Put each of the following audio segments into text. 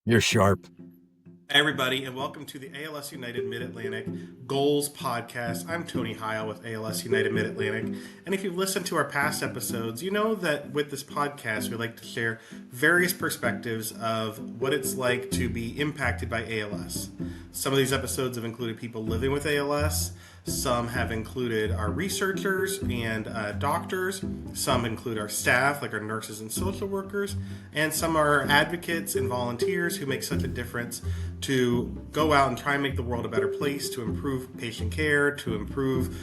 You're sharp. Hey everybody, and welcome to the ALS United Mid-Atlantic Goals Podcast. I'm Tony Heil with ALS United Mid-Atlantic, and if you've listened to our past episodes, you know that with this podcast, we like to share various perspectives of what it's like to be impacted by ALS. Some of these episodes have included people living with ALS. Some have included our researchers and doctors. Some include our staff, like our nurses and social workers. And some are advocates and volunteers who make such a difference to go out and try and make the world a better place, to improve patient care, to improve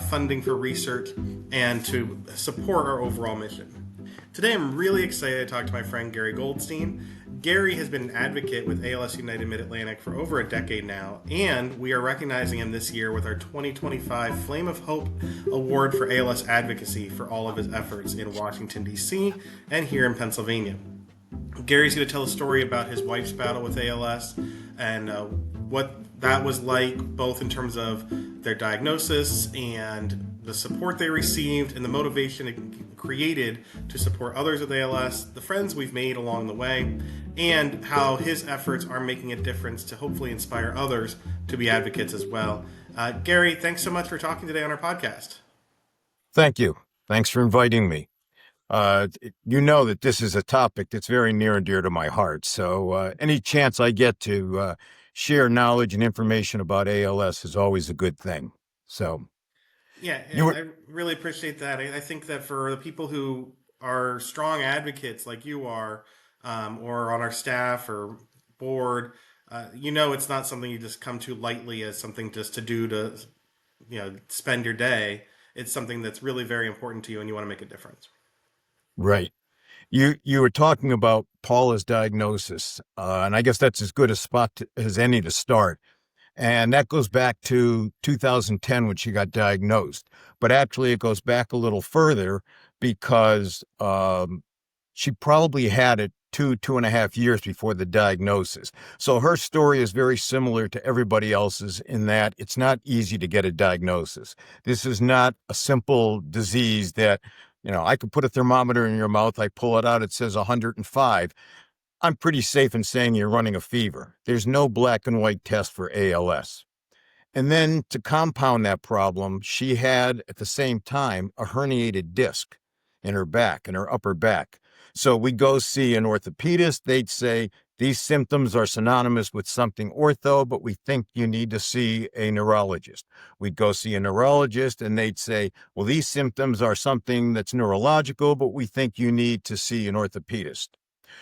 funding for research, and to support our overall mission. Today, I'm really excited to talk to my friend Gary Goldstein. Gary has been an advocate with ALS United Mid Atlantic for over a decade now, and we are recognizing him this year with our 2025 Flame of Hope Award for ALS Advocacy for all of his efforts in Washington, D.C., and here in Pennsylvania. Gary's going to tell a story about his wife's battle with ALS and what that was like, both in terms of their diagnosis and the support they received and the motivation it created to support others with ALS, the friends we've made along the way, and how his efforts are making a difference to hopefully inspire others to be advocates as well. Gary, thanks so much for talking today on our podcast. Thank you. Thanks for inviting me. You know that this is a topic that's very near and dear to my heart. So any chance I get to share knowledge and information about ALS is always a good thing. So Yeah, you were I really appreciate that. I think that for the people who are strong advocates like you are, or on our staff or board, it's not something you just come to lightly as something just to do to, spend your day. It's something that's really very important to you and you want to make a difference. right. You were talking about Paula's diagnosis, and I guess that's as good a spot as any to start. And that goes back to 2010 when she got diagnosed. But actually, it goes back a little further because she probably had it 2.5 years before the diagnosis. So her story is very similar to everybody else's in that it's not easy to get a diagnosis. This is not a simple disease that, I could put a thermometer in your mouth, I pull it out, it says 105. I'm pretty safe in saying you're running a fever. There's no black and white test for ALS. And then to compound that problem, she had at the same time a herniated disc in her back, in her upper back. So we go see an orthopedist. They'd say, these symptoms are synonymous with something ortho, but we think you need to see a neurologist. We'd go see a neurologist and they'd say, well, these symptoms are something that's neurological, but we think you need to see an orthopedist.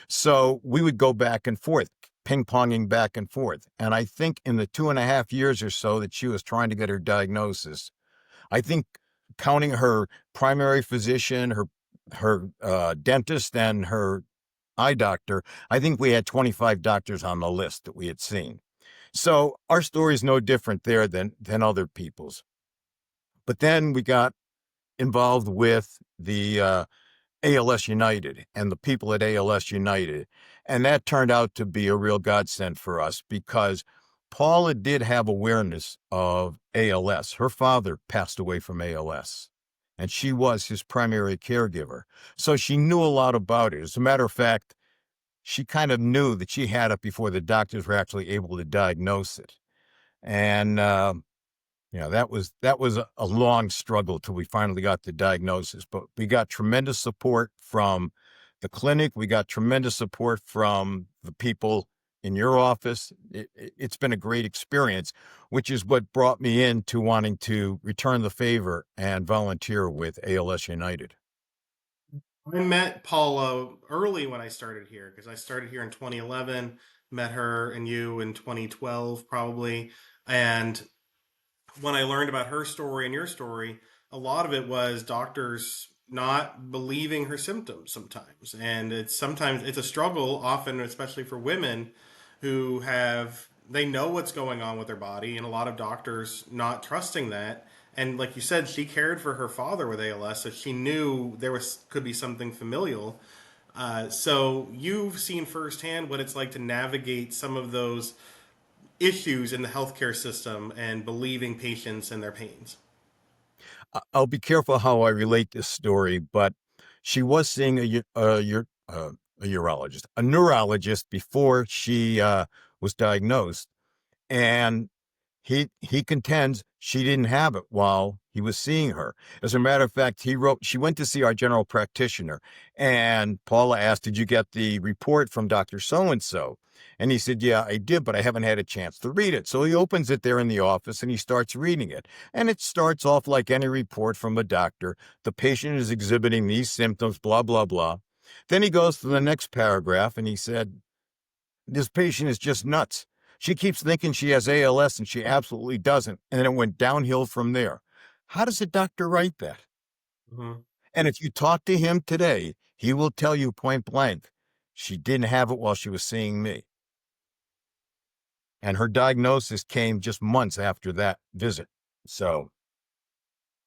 So we would go back and forth, ping ponging back and forth. And I think in the 2.5 years or so that she was trying to get her diagnosis, I think counting her primary physician, her dentist, and her eye doctor, I think we had 25 doctors on the list that we had seen. So our story is no different there than other people's. But then we got involved with the ALS United and the people at ALS United. And that turned out to be a real godsend for us because Paula did have awareness of ALS. Her father passed away from ALS, and she was his primary caregiver. So she knew a lot about it. As a matter of fact, she kind of knew that she had it before the doctors were actually able to diagnose it. And that was a long struggle till we finally got the diagnosis, but we got tremendous support from the clinic. We got tremendous support from the people in your office. It's been a great experience, which is what brought me into wanting to return the favor and volunteer with ALS United. I met Paula early when I started here because I started here in 2011, met her and you in 2012 probably. And when I learned about her story and your story, a lot of it was doctors not believing her symptoms sometimes. And it's a struggle often, especially for women who they know what's going on with their body and a lot of doctors not trusting that. And like you said, she cared for her father with ALS, so she knew could be something familial. So you've seen firsthand what it's like to navigate some of those issues in the healthcare system and believing patients and their pains. I'll be careful how I relate this story, but she was seeing a urologist, a neurologist before she was diagnosed. And he contends she didn't have it while he was seeing her. As a matter of fact, she went to see our general practitioner, and Paula asked, "Did you get the report from Dr. So and so?" And he said, "Yeah, I did, but I haven't had a chance to read it." So he opens it there in the office and he starts reading it. And it starts off like any report from a doctor. The patient is exhibiting these symptoms, blah, blah, blah. Then he goes to the next paragraph and he said, "This patient is just nuts. She keeps thinking she has ALS and she absolutely doesn't." And then it went downhill from there. How does a doctor write that? Mhm. And if you talk to him today, he will tell you point blank, she didn't have it while she was seeing me. And her diagnosis came just months after that visit. So,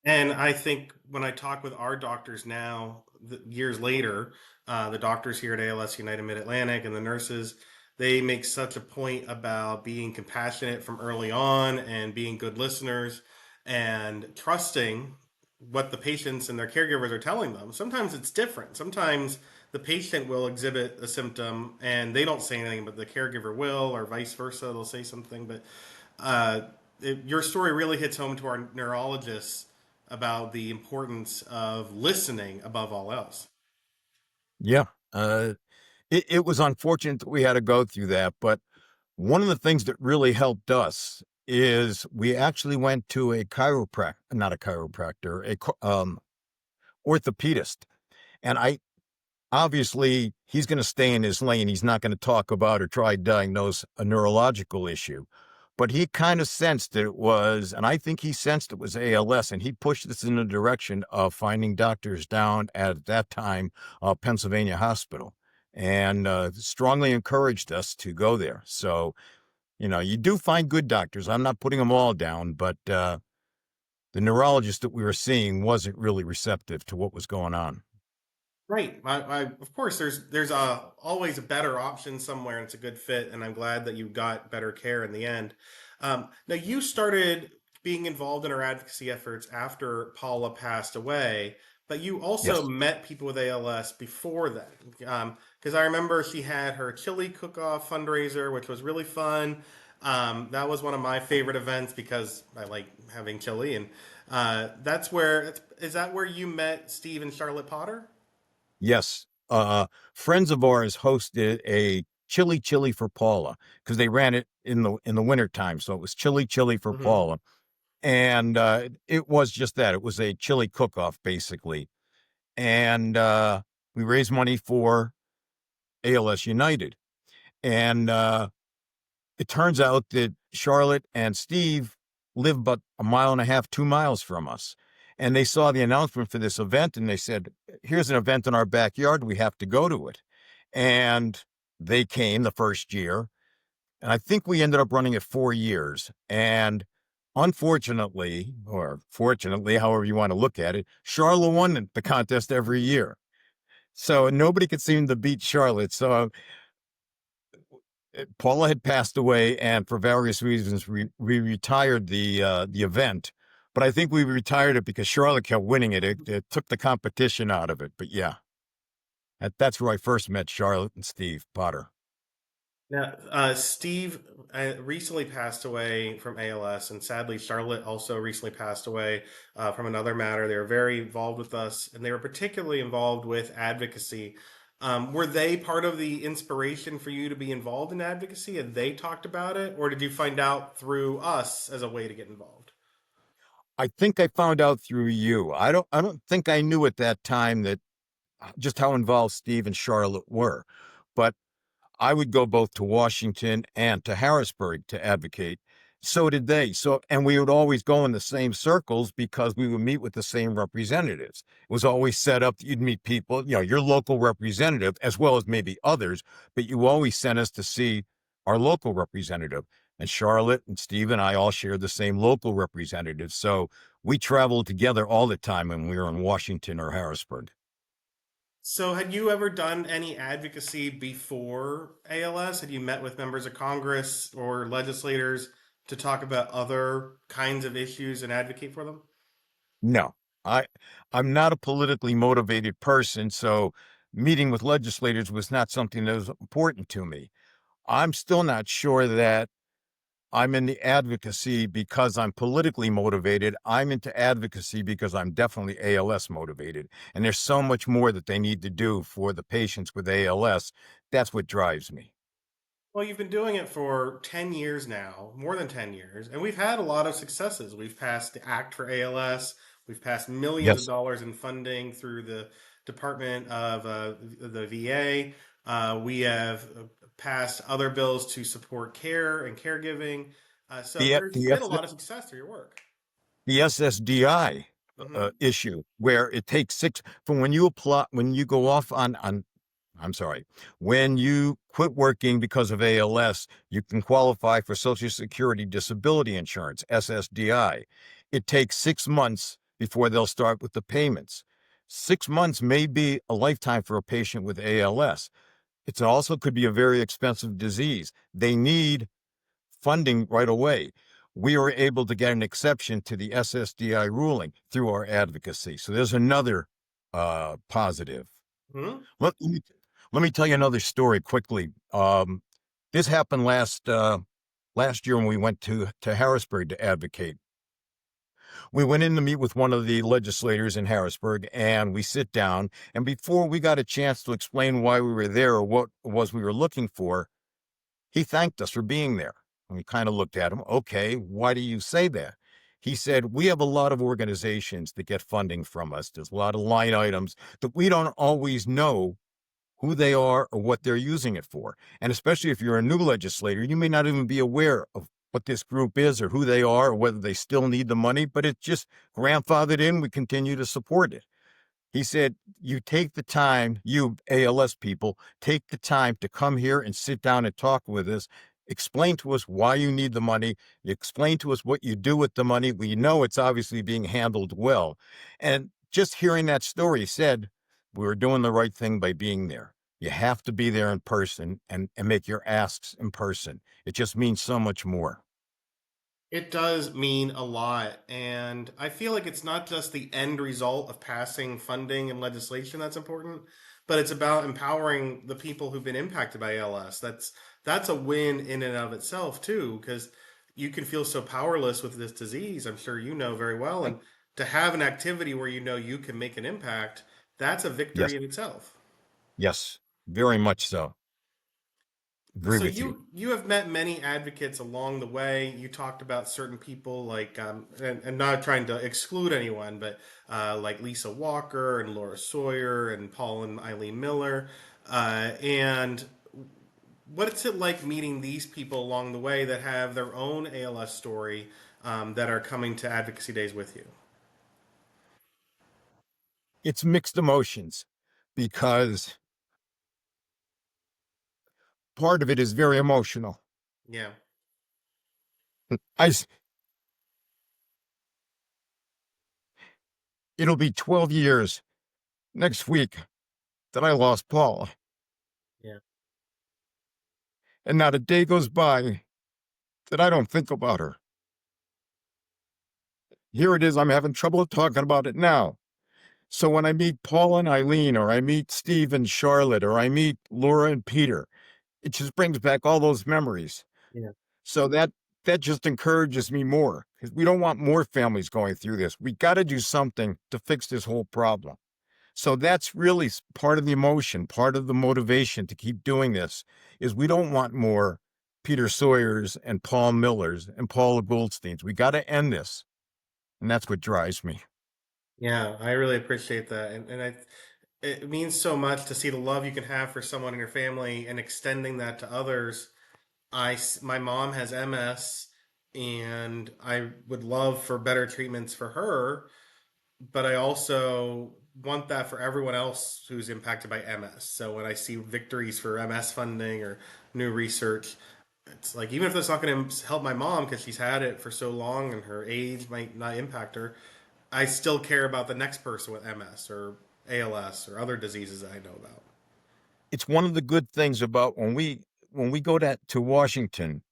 And I think when I talk with our doctors now, years later, the doctors here at ALS United Mid Atlantic and the nurses, they make such a point about being compassionate from early on and being good listeners and trusting what the patients and their caregivers are telling them. Sometimes it's different. Sometimes the patient will exhibit a symptom and they don't say anything, but the caregiver will, or vice versa. They'll say something. But uh, your story really hits home to our neurologists about the importance of listening above all else. yeah, it was unfortunate that we had to go through that. But one of the things that really helped us is we actually went to a chiropractor, not a chiropractor, orthopedist. And I obviously he's going to stay in his lane. He's not going to talk about or try to diagnose a neurological issue. But he kind of sensed that it was, and I think he sensed it was ALS, and he pushed us in the direction of finding doctors down at that time, Pennsylvania Hospital, and strongly encouraged us to go there. So, you do find good doctors. I'm not putting them all down, but the neurologist that we were seeing wasn't really receptive to what was going on. Right. Of course, there's always a better option somewhere, and it's a good fit. And I'm glad that you got better care in the end. Now, you started being involved in our advocacy efforts after Paula passed away, but you also Yes. met people with ALS before that. Because I remember she had her chili cook-off fundraiser, which was really fun. That was one of my favorite events because I like having chili, and that's where is that where you met Steve and Charlotte Potter? Yes. Friends of ours hosted a chili for Paula because they ran it in the winter time. So it was chili for Hmm. Paula. And it was just that. It was a chili cook-off, basically. And we raised money for ALS United. And it turns out that Charlotte and Steve live about a mile and a half, 2 miles from us. And they saw the announcement for this event and they said, "Here's an event in our backyard. We have to go to it." And they came the first year. And I think we ended up running it 4 years. And unfortunately, or fortunately, however you want to look at it, Charlotte won the contest every year. So nobody could seem to beat Charlotte. So Paula had passed away, and for various reasons, we retired the event. But I think we retired it because Charlotte kept winning it. It took the competition out of it. But yeah, that's where I first met Charlotte and Steve Potter. Now, Steve recently passed away from ALS, and sadly, Charlotte also recently passed away from another matter. They were very involved with us, and they were particularly involved with advocacy. Were they part of the inspiration for you to be involved in advocacy, and they talked about it, or did you find out through us as a way to get involved? I think I found out through you. I don't think I knew at that time that just how involved Steve and Charlotte were, but I would go both to Washington and to Harrisburg to advocate. So did they. So, and we would always go in the same circles because we would meet with the same representatives. It was always set up that you'd meet people, your local representative, as well as maybe others, but you always sent us to see our local representative. And Charlotte and Steve and I all shared the same local representative. So we traveled together all the time when we were in Washington or Harrisburg. So, had you ever done any advocacy before ALS? Had you met with members of Congress or legislators to talk about other kinds of issues and advocate for them? No, I I'm not a politically motivated person, so meeting with legislators was not something that was important to me. I'm still not sure that I'm in the advocacy because I'm politically motivated. I'm into advocacy because I'm definitely ALS motivated. And there's so much more that they need to do for the patients with ALS. That's what drives me. Well, you've been doing it for 10 years now, more than 10 years, and we've had a lot of successes. We've passed the Act for ALS, we've passed millions of Yes. dollars in funding through the Department of the VA. We have passed other bills to support care and caregiving. So The, there's the, been a S- lot of success through your work. the SSDI Hmm. issue where it takes from when you apply, when you go off on I'm sorry, when you quit working because of ALS, you can qualify for Social Security Disability Insurance, SSDI. It takes 6 months before they'll start with the payments. 6 months may be a lifetime for a patient with ALS. It also could be a very expensive disease. They need funding right away. We were able to get an exception to the SSDI ruling through our advocacy. So there's another positive. Hmm. Let me tell you another story quickly. This happened last year when we went to Harrisburg to advocate. We went in to meet with one of the legislators in Harrisburg, and we sit down. And before we got a chance to explain why we were there or what it was we were looking for, he thanked us for being there. And we kind of looked at him. Okay, why do you say that? He said, we have a lot of organizations that get funding from us. There's a lot of line items that we don't always know who they are or what they're using it for. And especially if you're a new legislator, you may not even be aware of what this group is or who they are or whether they still need the money, but it's just grandfathered in. We continue to support it. He said, you take the time, you ALS people, take the time to come here and sit down and talk with us. Explain to us why you need the money. Explain to us what you do with the money. We know it's obviously being handled well. And just hearing that story said, we were doing the right thing by being there. You have to be there in person and make your asks in person. It just means so much more. It does mean a lot. And I feel like it's not just the end result of passing funding and legislation that's important, but it's about empowering the people who've been impacted by ALS. That's a win in and of itself too, because you can feel so powerless with this disease. I'm sure you know very well. And to have an activity where you know you can make an impact, that's a Yes, victory in itself. yes, very much so. Agree So with you. you have met many advocates along the way. You talked about certain people like and not trying to exclude anyone, but like Lisa Walker and Laura Sawyer and Paul and Eileen Miller. And what's it like meeting these people along the way that have their own ALS story that are coming to advocacy days with you? It's mixed emotions because part of it is very emotional. Yeah, I, it'll be 12 years next week that I lost Paula, yeah, and not a day goes by that I don't think about her. Here it is, I'm having trouble talking about it now. So when I meet Paul and Eileen, or I meet Steve and Charlotte, or I meet Laura and Peter, it just brings back all those memories. yeah. So that just encourages me more because we don't want more families going through this. We got to do something to fix this whole problem. So that's really part of the emotion, part of the motivation to keep doing this is we don't want more Peter Sawyers and Paul Millers and Paula Goldsteins. We got to end this. And that's what drives me. Yeah, I really appreciate that, and it means so much to see the love you can have for someone in your family and extending that to others. My mom has MS, and I would love for better treatments for her, but I also want that for everyone else who's impacted by MS. So when I see victories for MS funding or new research, it's like even if that's not going to help my mom because she's had it for so long and her age might not impact her, I still care about the next person with MS or ALS or other diseases that I know about. It's one of the good things about when we go to Washington,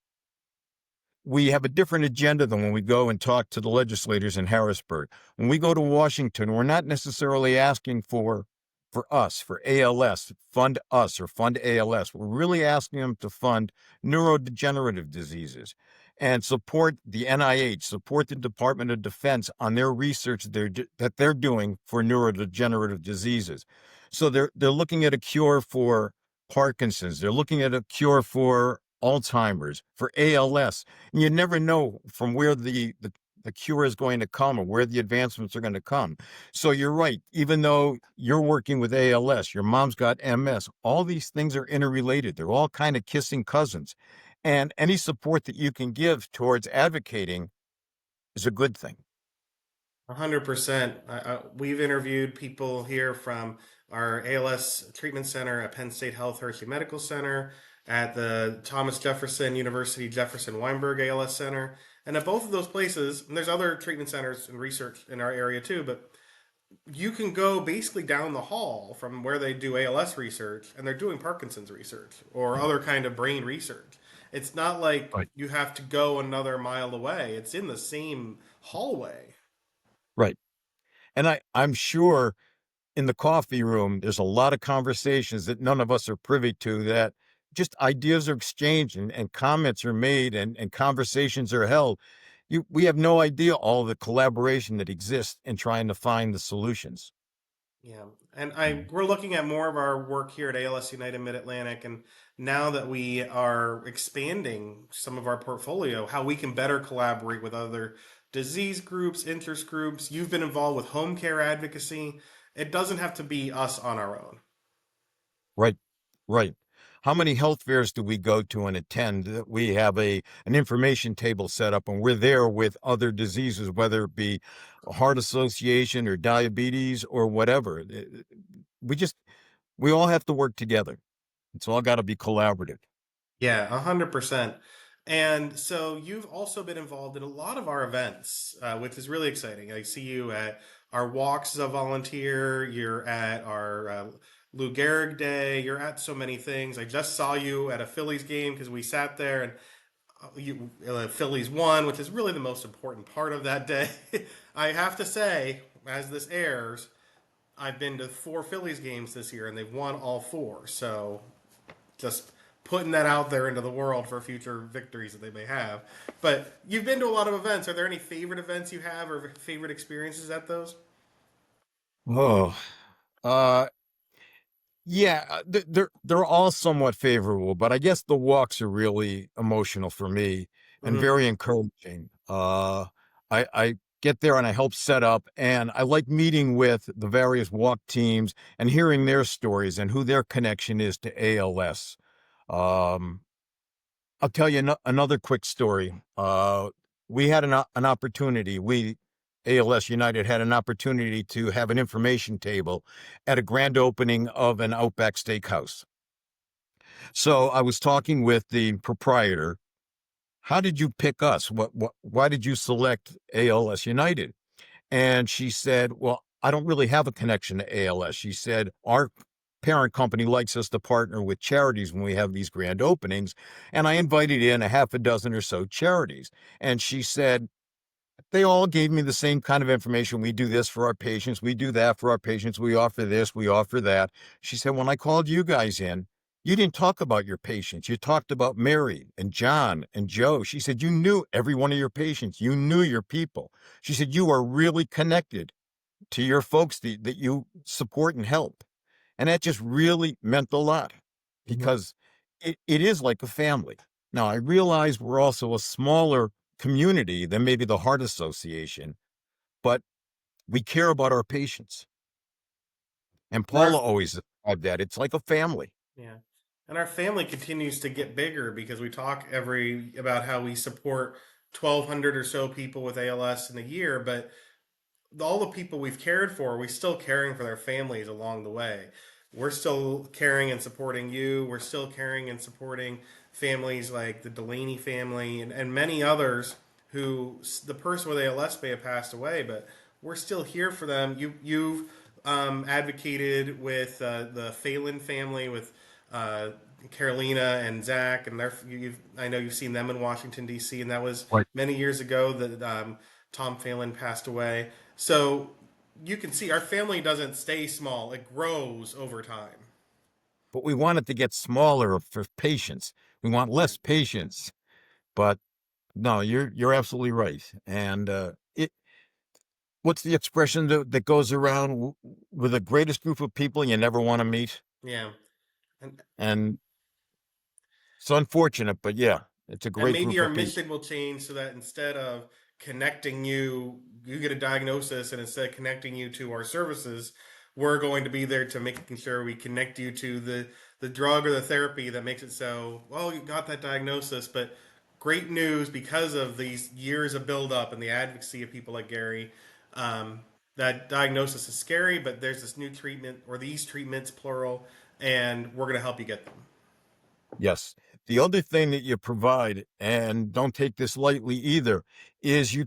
we have a different agenda than when we go and talk to the legislators in Harrisburg. When we go to Washington, we're not necessarily asking for for us, for ALS, fund us or fund ALS. We're really asking them to fund neurodegenerative diseases and support the NIH, support the Department of Defense on their research that they're doing for neurodegenerative diseases. So they're looking at a cure for Parkinson's. They're looking at a cure for Alzheimer's, for ALS. And you never know from where the cure is going to come or where the advancements are going to come. So you're right. Even though you're working with ALS, your mom's got MS, all these things are interrelated. They're all kind of kissing cousins. And any support that you can give towards advocating is a good thing. 100%. We've interviewed people here from our ALS treatment center at Penn State Health Hershey Medical Center, at the Thomas Jefferson University Jefferson Weinberg ALS Center, and at both of those places, and there's other treatment centers and research in our area too, but you can go basically down the hall from where they do ALS research and they're doing Parkinson's research or other kind of brain research. It's not like Right. you have to go another mile away. It's in the same hallway. Right. And I'm sure in the coffee room, there's a lot of conversations that none of us are privy to, that just ideas are exchanged and comments are made and conversations are held. We have no idea all the collaboration that exists in trying to find the solutions. Yeah, and I we're looking at more of our work here at ALS United Mid Atlantic, and now that we are expanding some of our portfolio, how we can better collaborate with other disease groups, interest groups. You've been involved with home care advocacy. It doesn't have to be us on our own. Right, right. How many health fairs do we go to and attend that we have an information table set up and we're there with other diseases, whether it be a heart association or diabetes or whatever. We just we all have to work together. It's all got to be collaborative. Yeah, 100%. And so you've also been involved in a lot of our events, which is really exciting. I see you at our walks as a volunteer. You're at our Lou Gehrig Day. You're at so many things. I just saw you at a Phillies game because we sat there and Phillies won, which is really the most important part of that day. I have to say, as this airs, I've been to four Phillies games this year and they've won all four. So just putting that out there into the world for future victories that they may have. But you've been to a lot of events. Are there any favorite events you have or favorite experiences at those? Oh, uh, yeah, they're all somewhat favorable, but I guess the walks are really emotional for me and Mm-hmm. very encouraging. I get there and I help set up, and I like meeting with the various walk teams and hearing their stories and who their connection is to ALS. Um, I'll tell you another quick story. We had an opportunity. We ALS United had an opportunity to have an information table at a grand opening of an Outback Steakhouse. So I was talking with the proprietor. How did you pick us? Why did you select ALS United? And she said, well, I don't really have a connection to ALS. She said, our parent company likes us to partner with charities when we have these grand openings. And I invited in a half a dozen or so charities. And she said, they all gave me the same kind of information. We do this for our patients. We do that for our patients. We offer this. We offer that. She said, when I called you guys in, you didn't talk about your patients. You talked about Mary and John and Joe. She said, you knew every one of your patients. You knew your people. She said, you are really connected to your folks that you support and help. And that just really meant a lot Mm-hmm. because it is like a family. Now, I realize we're also a smaller community than maybe the Heart Association, but we care about our patients. And And our Paula always described that. It's like a family. yeah, and our family continues to get bigger because we talk every about how we support 1,200 or so people with ALS in a year, but all the people we've cared for, we're still caring for their families along the way. We're still caring and supporting you. We're still caring and supporting families like the Delaney family and many others who the person with ALS may have passed away, but we're still here for them. You've advocated with the Phelan family with uh, Carolina and Zach, and I know you've seen them in Washington D.C. and that was Right. many years ago that Tom Phelan passed away. So you can see our family doesn't stay small; it grows over time. But we want it to get smaller for patients. We want Yeah. less patients. But no, you're absolutely right. And it what's the expression that goes around with the greatest group of people you never want to meet? Yeah. And And it's unfortunate, but yeah, it's a and great maybe group our of people. mission will change so that instead of connecting you, you get a diagnosis, and instead of connecting you to our services, we're going to be there to making sure we connect you to the drug or the therapy that makes it so, well, you got that diagnosis, but great news because of these years of buildup and the advocacy of people like Gary. Um, that diagnosis is scary, but there's this new treatment or these treatments, plural, and we're going to help you get them. Yes. The other thing that you provide, and don't take this lightly either, is you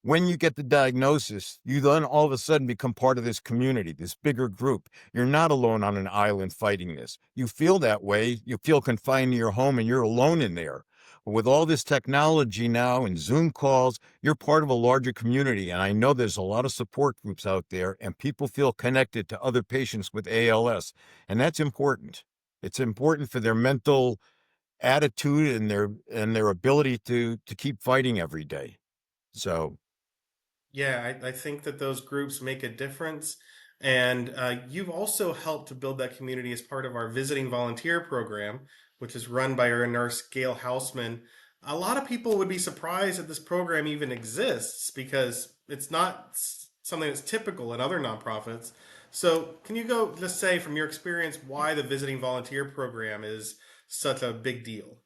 when you get the diagnosis, you then all of a sudden become part of this community, this bigger group. You're not alone on an island fighting this. You feel that way. You feel confined to your home and you're alone in there. But with all this technology now and Zoom calls, you're part of a larger community. And I know there's a lot of support groups out there and people feel connected to other patients with ALS. And that's important. It's important for their mental attitude and their ability to keep fighting every day. So Yeah, I think that those groups make a difference. And you've also helped to build that community as part of our visiting volunteer program, which is run by our nurse, Gail Hausman. A lot of people would be surprised that this program even exists because it's not something that's typical in other nonprofits. So, can you go just say from your experience why the visiting volunteer program is such a big deal?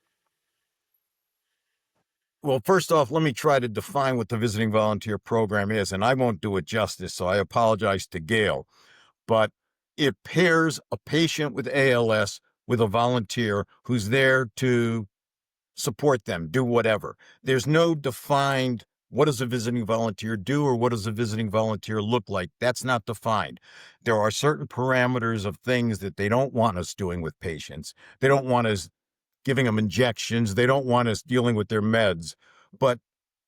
well, first off, let me try to define what the visiting volunteer program is, and I won't do it justice, so I apologize to Gail. But it pairs a patient with ALS with a volunteer who's there to support them, do whatever. There's no defined what does a visiting volunteer do or what does a visiting volunteer look like. That's not defined. There are certain parameters of things that they don't want us doing with patients. They don't want us giving them injections. They don't want us dealing with their meds. But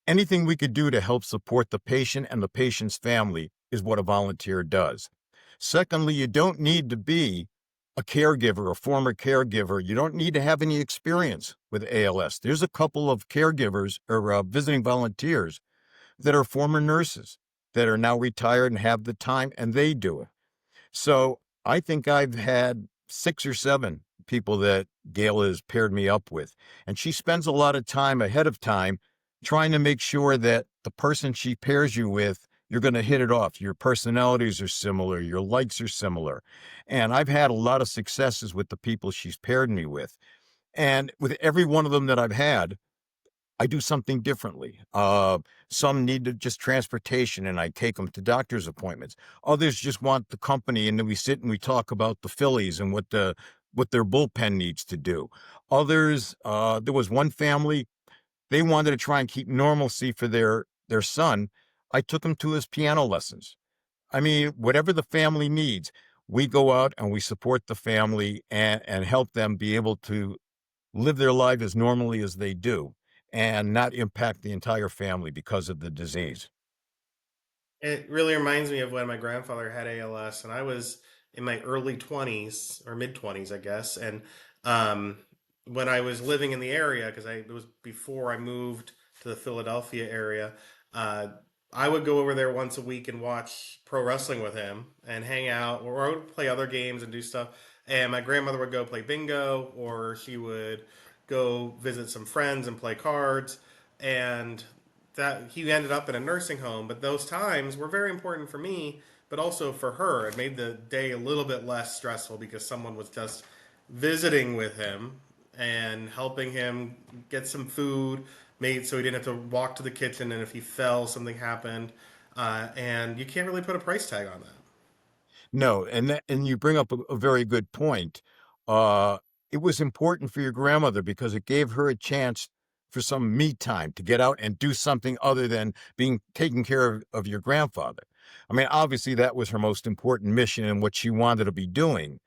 anything we could do to help support the patient and the patient's family is what a volunteer does. Secondly, you don't need to be a caregiver, a former caregiver. You don't need to have any experience with ALS. There's a couple of caregivers or visiting volunteers that are former nurses that are now retired and have the time, and they do it. So I think I've had 6 or 7 people that Gail has paired me up with. And she spends a lot of time ahead of time trying to make sure that the person she pairs you with, you're going to hit it off. Your personalities are similar, your likes are similar. And I've had a lot of successes with the people she's paired me with. And with every one of them that I've had, I do something differently. Some need just transportation and I take them to doctor's appointments. Others just want the company and then we sit and we talk about the Phillies and what their bullpen needs to do. Others, there was one family, they wanted to try and keep normalcy for their son. I took him to his piano lessons. I mean, whatever the family needs, we go out and we support the family and help them be able to live their life as normally as they do and not impact the entire family because of the disease. It really reminds me of when my grandfather had ALS, and I was in my early 20s or mid 20s, I guess. And um, when I was living in the area, because it was before I moved to the Philadelphia area, uh, I would go over there once a week and watch pro wrestling with him and hang out, or I would play other games and do stuff. And my grandmother would go play bingo, or she would go visit some friends and play cards. And that he ended up in a nursing home, but those times were very important for me, but also for her. It made the day a little bit less stressful because someone was just visiting with him and helping him get some food made so he didn't have to walk to the kitchen, and if he fell, something happened. And you can't really put a price tag on that. No, and you bring up a very good point. Uh, it was important for your grandmother because it gave her a chance for some me time to get out and do something other than being taking care of your grandfather. I mean, obviously that was her most important mission and what she wanted to be doing,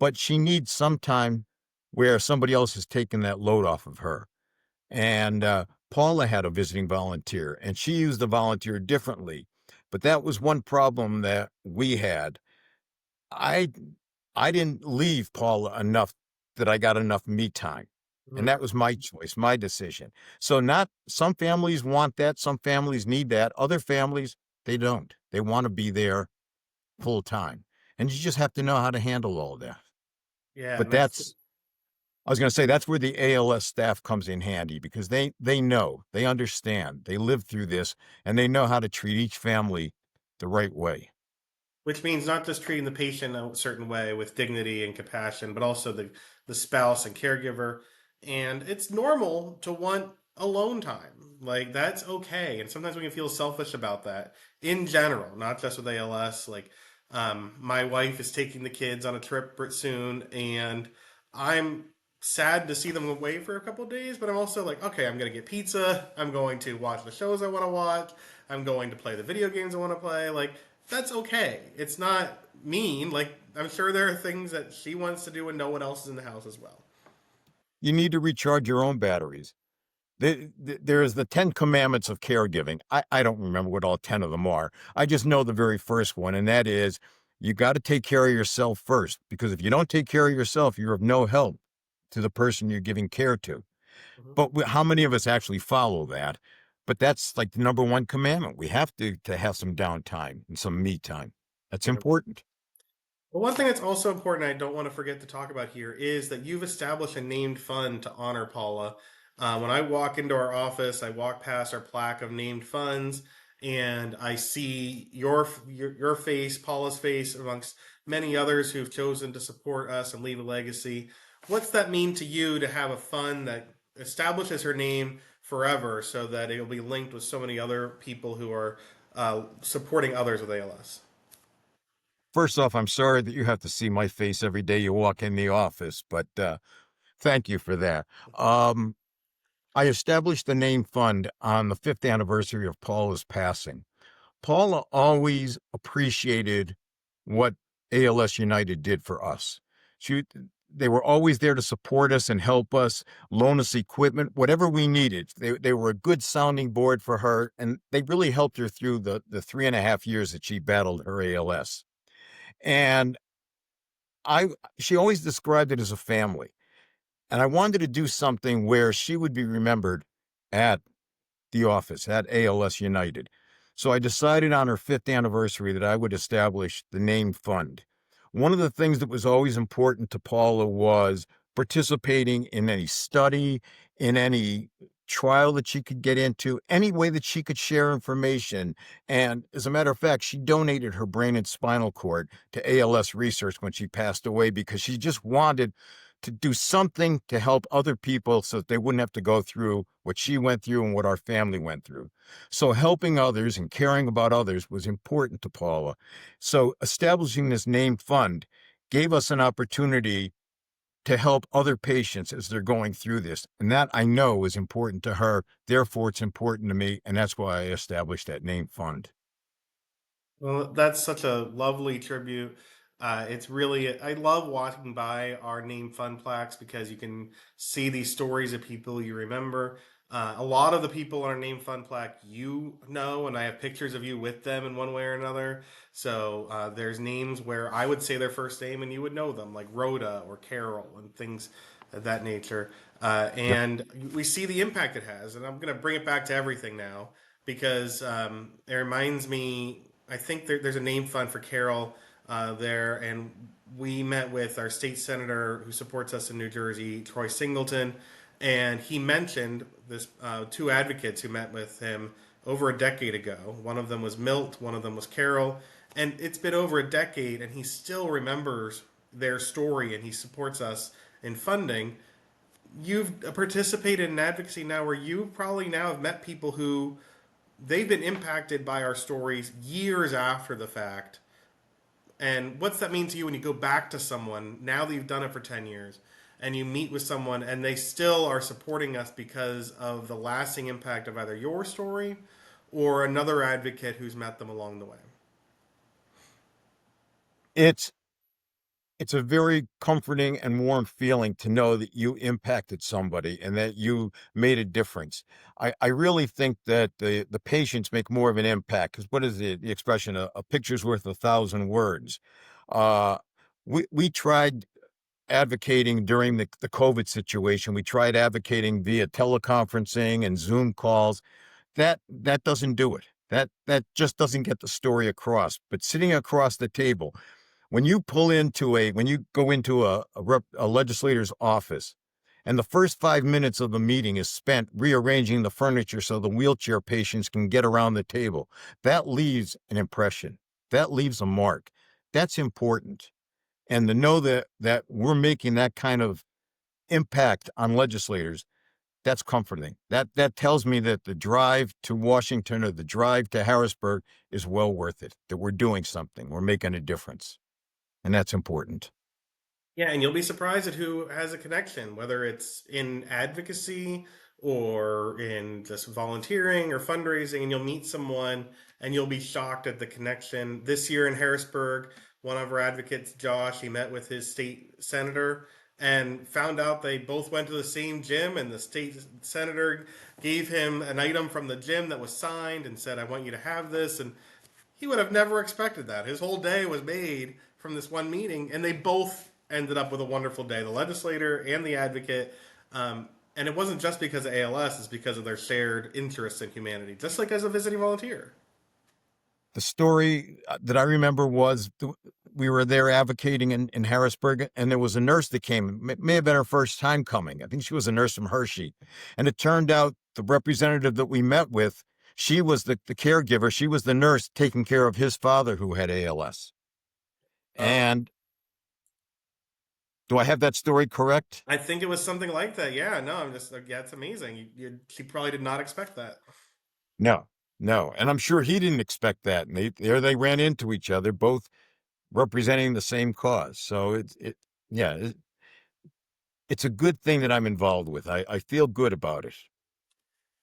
but she needs some time where somebody else has taken that load off of her. And Paula had a visiting volunteer, and she used the volunteer differently. But that was one problem that we had. I I didn't leave Paula enough that I got enough me time. And Mhm. that was my choice, my decision. So not some families want that, some families need that, other families they don't. They want to be there full time. And you just have to know how to handle all that. Yeah, But and that's that's I was going to say that's where the ALS staff comes in handy because they know, they understand, they lived through this and they know how to treat each family the right way. which means not just treating the patient a certain way with dignity and compassion, but also the spouse and caregiver. And it's normal to want alone time. Like that's okay. And sometimes we can feel selfish about that in general, not just with ALS. Like my wife is taking the kids on a trip soon, and I'm sad to see them away for a couple of days, but I'm also like, okay, I'm gonna get pizza. I'm going to watch the shows I want to watch. I'm going to play the video games I want to play. Like that's okay. It's not mean. Like I'm sure there are things that she wants to do and no one else is in the house as well. You need to recharge your own batteries. There's the 10 commandments of caregiving. I don't remember what all 10 of them are. I just know the very first one, and that is you got to take care of yourself first, because if you don't take care of yourself, you're of no help to the person you're giving care to. Mhm. But how many of us actually follow that? But that's like the number one commandment. We have to have some downtime and some me time. That's Yeah. important. But one thing that's also important, I don't want to forget to talk about here, is that you've established a named fund to honor Paula. When I walk into our office, I walk past our plaque of named funds, and I see your face, Paula's face, amongst many others who've chosen to support us and leave a legacy. What's that mean to you to have a fund that establishes her name forever, so that it'll be linked with so many other people who are supporting others with ALS? First off, I'm sorry that you have to see my face every day you walk in the office, but thank you for that. Um, I established the name fund on the fifth anniversary of Paula's passing. Paula always appreciated what ALS United did for us. She, they were always there to support us and help us, loan us equipment, whatever we needed. They were a good sounding board for her, and they really helped her through the 3.5 years that she battled her ALS. And I, she always described it as a family. And I wanted to do something where she would be remembered at the office at ALS United. So I decided on her fifth anniversary that I would establish the name fund. One of the things that was always important to Paula was participating in any study, in any trial that she could get into, any way that she could share information. And as a matter of fact, she donated her brain and spinal cord to ALS research when she passed away because she just wanted to do something to help other people so that they wouldn't have to go through what she went through and what our family went through. So helping others and caring about others was important to Paula. So establishing this named fund gave us an opportunity to help other patients as they're going through this. And that I know is important to her. Therefore, it's important to me. And that's why I established that named fund. Well, that's such a lovely tribute. It's really, I love walking by our name fun plaques because you can see these stories of people you remember. A lot of the people on our name fun plaque you know, and I have pictures of you with them in one way or another. So there's names where I would say their first name and you would know them, like Rhoda or Carol and things of that nature. Yep. And we see the impact it has. And I'm going to bring it back to everything now because it reminds me. I think there's a name fund for Carol there, and we met with our state senator who supports us in New Jersey, Troy Singleton, and he mentioned this two advocates who met with him over a decade ago. One of them was Milt, one of them was Carol, and it's been over a decade, and he still remembers their story, and he supports us in funding. You've participated in advocacy now where you probably now have met people who they've been impacted by our stories years after the fact. And what's that mean to you when you go back to someone now that you've done it for 10 years and you meet with someone and they still are supporting us because of the lasting impact of either your story or another advocate who's met them along the way? It's it's a very comforting and warm feeling to know that you impacted somebody and that you made a difference. I really think that the patients make more of an impact because what is the expression? A picture's worth 1,000 words. Uh, we tried advocating during the COVID situation. We tried advocating via teleconferencing and Zoom calls. That doesn't do it. That just doesn't get the story across. But sitting across the table, when you go into a legislator's office, and the first 5 minutes of the meeting is spent rearranging the furniture so the wheelchair patients can get around the table, that leaves an impression. That leaves a mark. That's important. And to know that we're making that kind of impact on legislators, that's comforting. That tells me that the drive to Washington or the drive to Harrisburg is well worth it. That we're doing something. We're making a difference. And that's important. Yeah, and you'll be surprised at who has a connection, whether it's in advocacy or in just volunteering or fundraising, and you'll meet someone and you'll be shocked at the connection. This year in Harrisburg, one of our advocates, Josh, he met with his state senator and found out they both went to the same gym, and the state senator gave him an item from the gym that was signed and said, "I want you to have this." And he would have never expected that. His whole day was made from this one meeting, and they both ended up with a wonderful day, the legislator and the advocate. And it wasn't just because of ALS, it's because of their shared interests in humanity, just like as a visiting volunteer. The story that I remember was we were there advocating in Harrisburg, and there was a nurse that came. It may have been her first time coming. I think she was a nurse from Hershey. And it turned out the representative that we met with, she was the caregiver. She was the nurse taking care of his father who had ALS. Oh, And do I have that story correct? I think it was something like that. Yeah, no, I'm just like, yeah, it's amazing. She probably did not expect that. No, no. And I'm sure he didn't expect that. And they ran into each other, both representing the same cause. So yeah, it's a good thing that I'm involved with. I feel good about it.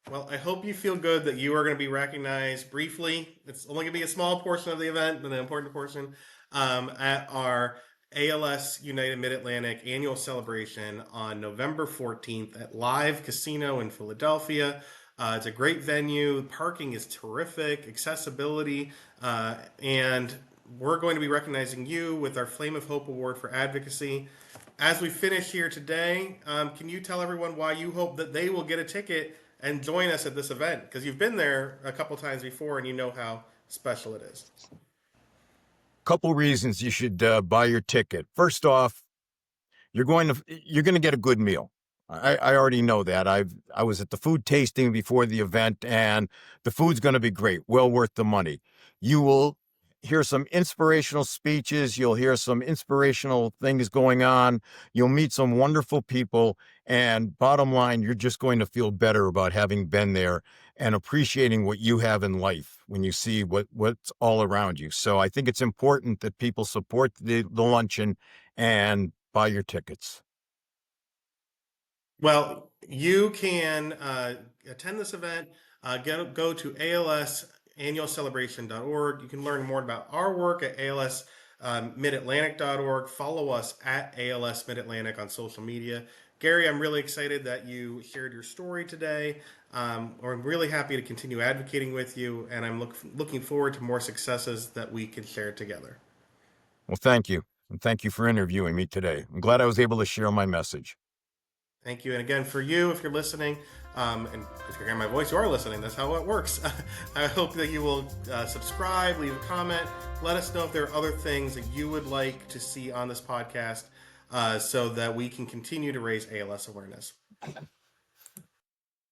Well, I hope you feel good that you are going to be recognized briefly. It's only going to be a small portion of the event, but an important portion at our ALS United Mid Atlantic annual celebration on November 14th at Live Casino in Philadelphia. It's a great venue. Parking is terrific, accessibility, and we're going to be recognizing you with our Flame of Hope Award for Advocacy. As we finish here today, can you tell everyone why you hope that they will get a ticket and join us at this event? Because you've been there a couple times before and you know how special it is. Couple reasons you should buy your ticket. First off, you're going to get a good meal. I already know that. I was at the food tasting before the event, and the food's going to be great, well worth the money. You will hear some inspirational speeches. You'll hear some inspirational things going on. You'll meet some wonderful people, and bottom line, you're just going to feel better about having been there and appreciating what you have in life when you see what's all around you. So I think it's important that people support the luncheon and buy your tickets. Well, you can attend this event. Go to alsannualcelebration.org. You can learn more about our work at alsmidatlantic.org. Follow us at ALS Mid Atlantic on social media. Gary, I'm really excited that you shared your story today. I'm really happy to continue advocating with you, and I'm looking forward to more successes that we can share together. Well, thank you. And thank you for interviewing me today. I'm glad I was able to share my message. Thank you. And again, for you, if you're listening, and if you're hearing my voice, you are listening. That's how it works. I hope that you will subscribe, leave a comment. Let us know if there are other things that you would like to see on this podcast so that we can continue to raise ALS awareness.